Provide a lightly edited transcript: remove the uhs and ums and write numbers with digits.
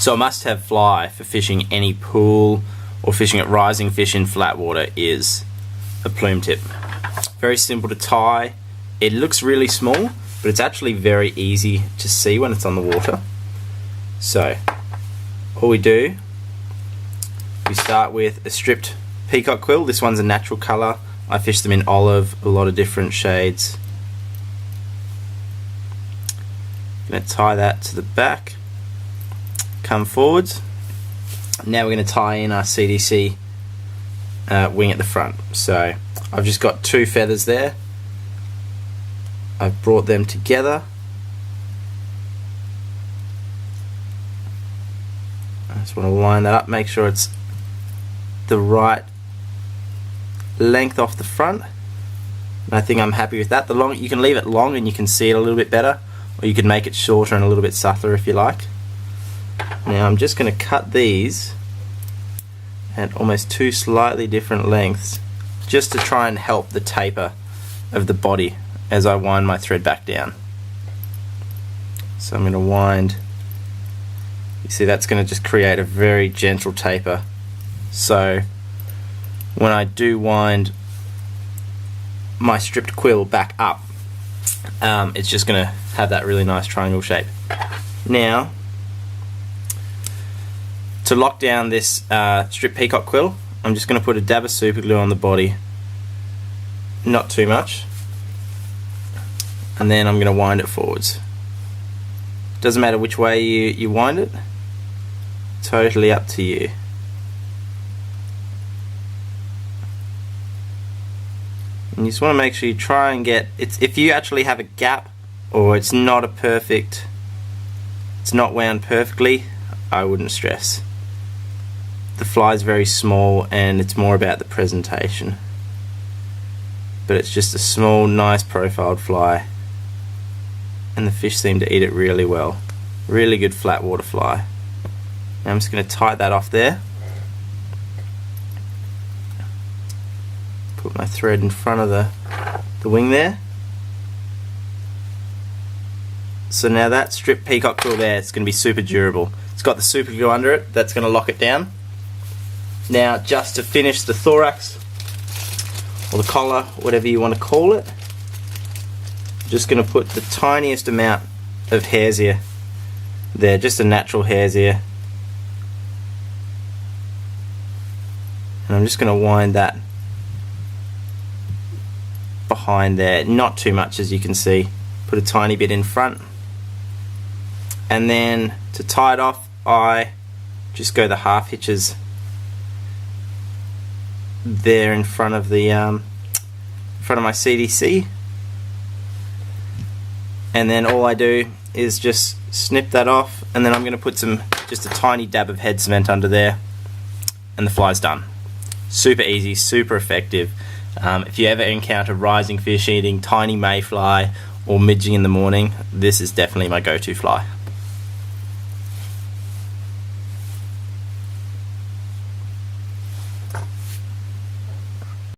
So a must-have fly for fishing any pool or fishing at rising fish in flat water is a plume tip. Very simple to tie. It looks really small, but it's actually very easy to see when it's on the water. So all we do, we start with a stripped peacock quill. This one's a natural colour. I fish them in olive, a lot of different shades. Going to tie that to the back, come forwards. Now we're going to tie in our CDC wing at the front. So I've just got 2 feathers there. I've brought them together. I just want to line that up, make sure it's the right length off the front. And I think I'm happy with that. You can leave it long and you can see it a little bit better, or you can make it shorter and a little bit subtler if you like. Now I'm just going to cut these at almost 2 slightly different lengths, just to try and help the taper of the body as I wind my thread back down. So I'm going to wind, you see that's going to just create a very gentle taper. So when I do wind my stripped quill back up, it's just going to have that really nice triangle shape. Now, to lock down this stripped peacock quill, I'm just going to put a dab of super glue on the body, not too much, and then I'm going to wind it forwards. Doesn't matter which way you wind it, totally up to you. And you just want to make sure you try and get, if you actually have a gap or it's not wound perfectly, I wouldn't stress. The fly is very small and it's more about the presentation. But it's just a small, nice profiled fly, and the fish seem to eat it really well. Really good flat water fly. Now I'm just going to tie that off there. Put my thread in front of the wing there. So now that stripped peacock quill there, it's going to be super durable. It's got the super glue under it, that's going to lock it down. Now just to finish the thorax, or the collar, whatever you want to call it, I'm just going to put the tiniest amount of hairs here. There, just a natural hairs here. And I'm just going to wind that behind there, not too much as you can see. Put a tiny bit in front. And then to tie it off, I just go the half hitches there in front of the my CDC, and then all I do is just snip that off, and then I'm going to put just a tiny dab of head cement under there, and the fly's done. Super easy, super effective. If you ever encounter rising fish eating tiny mayfly or midging in the morning, this is definitely my go-to fly.